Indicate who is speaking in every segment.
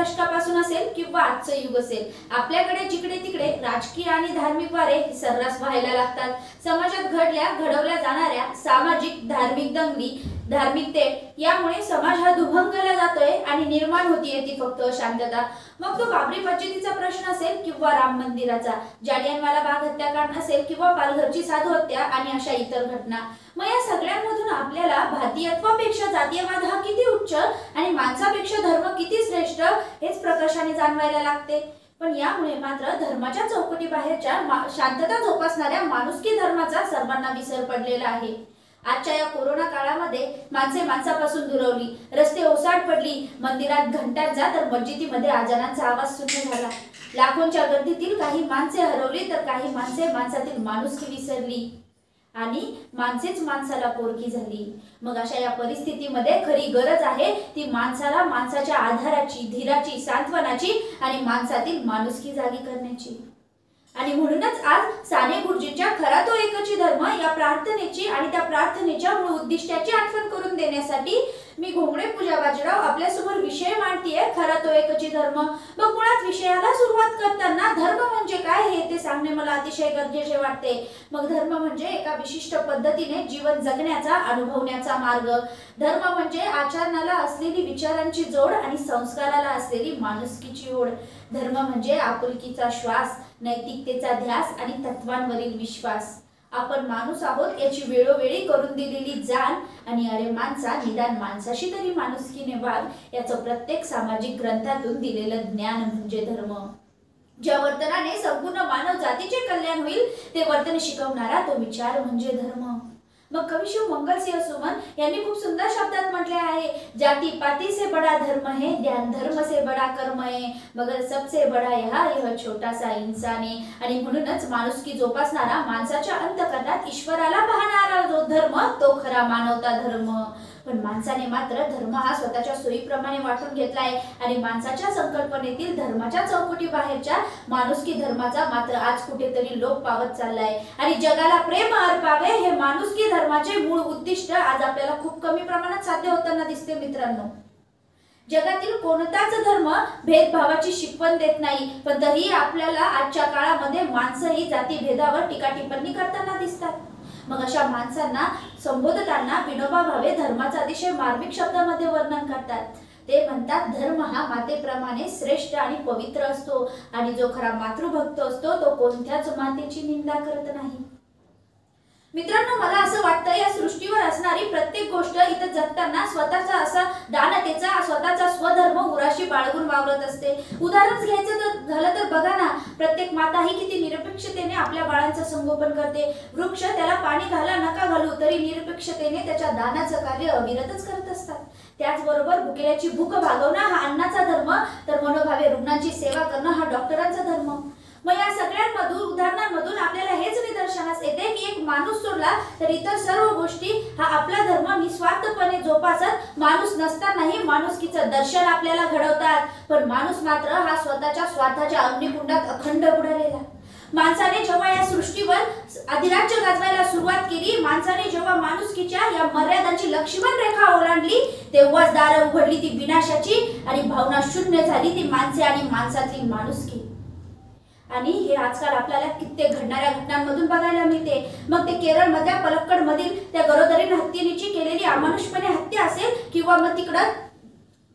Speaker 1: दशकापासून असेल किंवा आजचं युग असेल, आपल्याकडे जिकडे तिकडे राजकीय आणि धार्मिक वारे सर्रास व्हायला लागतात। समाजात घडवल्या जाणाऱ्या सामाजिक धार्मिक दंगली, धार्मिक तेढ यामुळे समाज हा दुभंगला जातोय आणि निर्माण होतीये ती फक्त अशांतता। मग तो बाबरी मस्जिदीचा प्रश्न असेल किंवा राम मंदिराचा, जालियनवाला बाग हत्याकांड असेल किंवा पालघरची साधू हत्या आणि अशा इतर घटना। मग या सगळ्यांमधून आपल्याला भारतीयत्वापेक्षा जातीयवाद हा किती उच्च आणि माणसापेक्षा धर्म किती श्रेष्ठ हेच प्रकर्षाने जाणवायला लागते। पण यामुळे मात्र धर्माच्या चौकटी बाहेरच्या शांतता जोपासणाऱ्या माणुसकी धर्माचा सर्वांना विसर पडलेला आहे। आजच्या या कोरोना काळामध्ये माणसे माणसापासून दुरावली, रस्ते ओसाड पडली, मंदिरात घंटांचा तर मस्जिदीमध्ये आजानांचा आवाज शून्य झाला। लाखोंच्या गर्दीतील काही माणसे हरवली तर काही माणसे माणसातील माणुसकी विसरली आणि माणसेच माणसाला पोरकी झाली। मग अशा या परिस्थितीमध्ये खरी गरज आहे ती माणसाला माणसाच्या आधाराची, धीराची, सांत्वनाची आणि माणसातील माणुसकी जागी करण्याची। आणि म्हणूनच आज साने गुरुजींच्या खरा तो एकची धर्म या प्रार्थनेची आणि त्या प्रार्थनेच्या मूळ उद्दिष्टाची आठवण करून देण्यासाठी मी घोंगडे पूजा बाजीराव आपल्या समोर विषय मांडतीये, खरा तो एकची धर्म। मग मुळात विषयाला सुरुवात करताना धर्म म्हणजे काय हे ते सांगणे मला अतिशय गरजेचे वाटते। मग धर्म म्हणजे एका विशिष्ट पद्धतीने जीवन जगण्याचा, अनुभवण्याचा मार्ग। धर्म म्हणजे आचरणाला असलेली विचारांची जोड आणि संस्काराला असलेली माणुसकीची ओढ। धर्म म्हणजे आपुलकीचा श्वास, नैतिकतेचा ध्यास आणि तत्वांवरील विश्वास। आपण माणूस आहोत याची वेळोवेळी करून दिलेली जाण आणि अरे माणसा निदान माणसाशी तरी माणुसकीने वाग याचं प्रत्येक सामाजिक ग्रंथातून दिलेलं ज्ञान म्हणजे धर्म। ज्या वर्तनाने संपूर्ण मानव जातीचे कल्याण होईल ते वर्तन शिकवणारा तो विचार म्हणजे धर्म। मग कवी शिव मंगलसिंह सुमन यांनी खूप सुंदर शब्दात म्हटले आहे, जाती पाती से बड़ा धर्म है, ध्यान धर्म से बड़ा कर्म है, मगर सबसे बड़ा यह छोटा सा इंसान है। आणि म्हणूनच माणुसकी जोपासणारा, माणसाच्या अंतःकरणात ईश्वराला पाहणारा जो धर्म तो खरा मानवता धर्म। पण माणसाने मात्र धर्म हा स्वतःच्या सोयीप्रमाणे वाटून घेतलाय आणि माणसाच्या संकल्पनेतील धर्माच्या चौकटी बाहेरच्या माणुसकी धर्माचा मात्र आज कुठेतरी लोप पावत चाललाय। आणि जगाला प्रेम अर्पावे हे माणुसकी धर्माचे मूळ उद्दिष्ट आज आपल्याला खूप कमी प्रमाणात साध्य होताना दिसते मित्रांनो। जगातील कोणताच धर्म भेदभावाची शिकवण देत नाही, पण तरी आपल्याला आजच्या काळामध्ये माणसंही जाती भेदावर टीका टिप्पणी करताना दिसतात। मग अशा माणसांना संबोधताना विनोबा भावे धर्माचा अतिशय मार्मिक शब्दामध्ये वर्णन करतात। ते म्हणतात, धर्म हा मातेप्रमाणे श्रेष्ठ आणि पवित्र असतो आणि जो खरा मातृभक्त असतो तो कोणत्याच मातेची निंदा करत नाही। मित्रांनो, मला असं वाटतं या सृष्टीवर असणारी प्रत्येक गोष्ट इथं जगताना स्वतःचा असा दानतेचा, स्वतःचा स्वधर्म उराशी बाळगून वावरत असते। उदाहरण घ्यायचं तर झालं तर बघा ना, प्रत्येक माता ही किती निरपेक्षतेने आपल्या बाळांचं संगोपन करते। वृक्ष त्याला पाणी घाला नका घालू तरी निरपेक्षतेने त्याच्या दानाचं कार्य अविरतच करत असतात। त्याचबरोबर भुकेल्याची भूक भागवणं हा अन्नाचा धर्म, तर मनोभावे रुग्णांची सेवा करणं हा डॉक्टरांचा धर्म। मग या सगळ्यांमधून उदाहरणांमधून आपल्याला हेच निदर्शनास येते की एक माणूस सोडला तर इतर सर्व गोष्टी हा आपला धर्म निस्वार्थपणे जोपासत माणूस नसतानाही माणुसकीचं दर्शन आपल्याला घडवतात। पण माणूस मात्र हा स्वतःच्या स्वार्थाच्या अग्निकुंडात अखंड बुडालेला। माणसाने जेव्हा या सृष्टीवर अधिराज्य गाजवायला सुरुवात केली, माणसाने जेव्हा माणुसकीच्या या मर्यादांची लक्ष्मण रेखा ओलांडली, तेव्हाच दारं उघडली ती विनाशाची आणि भावना शून्य झाली ती माणसे आणि माणसातली माणुसकी। आणि हे आजकाल आपल्याला कित्येक घडणाऱ्या घटनांमधून बघायला मिळते। मग ते केरळमधल्या पलक्कड मधील त्या गरोदरीण हत्तीनीची केलेली अमानुषपणे हत्या असेल किंवा मग तिकडं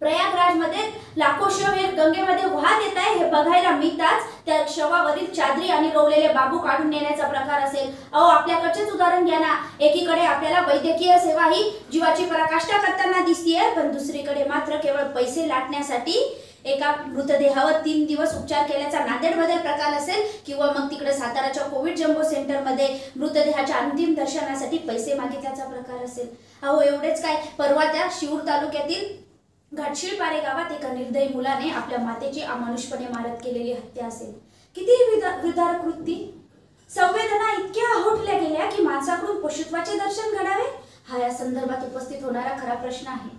Speaker 1: प्रयागराजमध्ये लाखो शव हे गंगेमध्ये वाहत येत आहे हे बघायला मिळताच त्या शवावरील चादरी आणि रोवलेले बाबू काढून नेण्याचा प्रकार असेल। अहो, आपल्याकडचेच उदाहरण घ्या ना, एकीकडे आपल्याला वैद्यकीय सेवा ही जीवाची पराकाष्ठा करताना दिसतीये, पण दुसरीकडे मात्र केवळ पैसे लाटण्यासाठी एका मृतदेहावर 3 दिवस उपचार केल्याचा नांदेडमध्ये प्रकार असेल किंवा मग तिकडे साताराच्या कोविड जम्बो सेंटरमध्ये मृतदेहाच्या अंतिम दर्शनासाठी पैसे मागितल्याचा प्रकार असेल। अहो, एवढेच काय, परवा त्या शिऊर तालुक्यातील घाटशिळपारे गावात एका निर्दयी मुलाने आपल्या मातेची अमानुषपणे मारत केलेली हत्या असेल। किती विदारक कृती, संवेदना इतक्या आहोटल्या गेल्या की माणसाकडून पशुत्वाचे दर्शन घडावे हा या संदर्भात उपस्थित होणारा खरा प्रश्न आहे।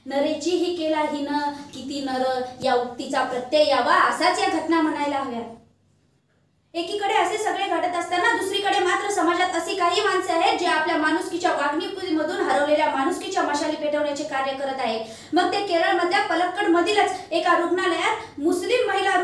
Speaker 1: नरेची ही केला हिन किती नर या उक्तीचा प्रत्यय यावा असाच या घटना म्हणायला हव्यात। एकीकडे असे सगळे घडत असताना दुसरीकडे मात्र समाजात अशी काही माणसे आहेत जे आपल्या माणुसकीच्या वागणुकीमधून हरवलेल्या माणुसकीच्या मशाली पेटवण्याचे कार्य करत आहेत। मग ते केरळमधल्या पलक्कड मधीलच एका रुग्णालयात मुस्लिम महिला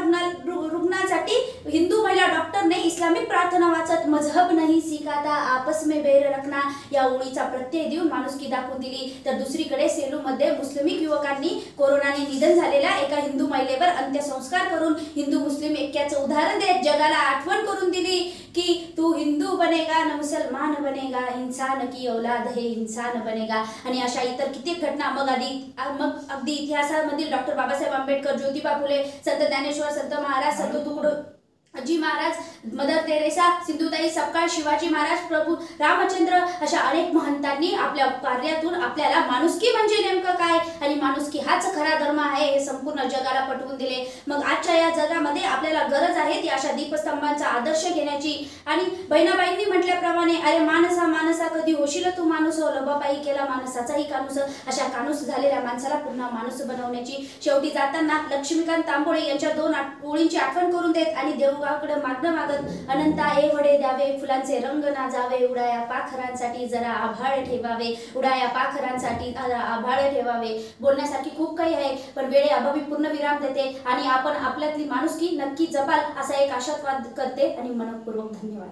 Speaker 1: रुग्णांसाठी हिंदू महिला डॉक्टरने इस्लामिक प्रार्थना वाचत मजहब नहीं सिखाता आपस में बैर रखना या ओळीचा प्रत्यय देऊन माणुसकी दाखवून दिली। तर दुसरीकडे सेलूमध्ये मुस्लिमिक युवकांनी कोरोनाने निधन झालेल्या एका हिंदू महिलेवर अंत्यसंस्कार करून हिंदू मुस्लिम ऐक्याचं उदाहरण देत जगाला आठवण करून दिली की तू हिंदू बनेगा न मुसलमान बनेगा, इंसान की औलाद है इंसान बनेगा। आणि अशा इतर कित्येक घटना मग अगदी इतिहासामधील डॉक्टर बाबासाहेब आंबेडकर, ज्योतिबा फुले, संत ज्ञानेश्वर, संत महाराज, संत तुकडोजी महाराज, मदर तेरेसा, सिंधुताई सपकाळ, शिवाजी महाराज, प्रभू रामचंद्र अशा अनेक महंतांनी आपल्या कार्यातून आपल्याला माणुसकी म्हणजे नेमकं काय आणि माणुसकी हाच खरा धर्म आहे हे संपूर्ण जगाला पटवून दिले। मग आजच्या या जगामध्ये आपल्याला गरज आहे ती अशा दीपस्तंभांचा आदर्श घेण्याची। आणि बहिणाबाईंनी म्हटल्याप्रमाणे अरे माणसा माणसा कधी होशील तू माणूस, लबाबाई केला माणसाचाही कानूस, अशा कानूस झालेल्या माणसाला पुन्हा माणूस बनवण्याची। शेवटी जाताना लक्ष्मीकांत तांबोळे यांच्या 2 ओळींची आठवण करून देत आणि देवगाकडे मागणं मागत अनंता ए वडे द्यावे, फुलांचे रंग ना जावे, उडाया पाखरांसाठी जरा आभाळ ठेवावे, उडाया पाखरांसाठी आभाळ ठेवावे। बोलण्यासारखी खूप काही आहे पण वेळेअभावी पूर्ण विराम देते आणि आपण आपल्यातली माणुसकी नक्की जपाल असा एक आशावाद करते आणि मनपूर्वक धन्यवाद।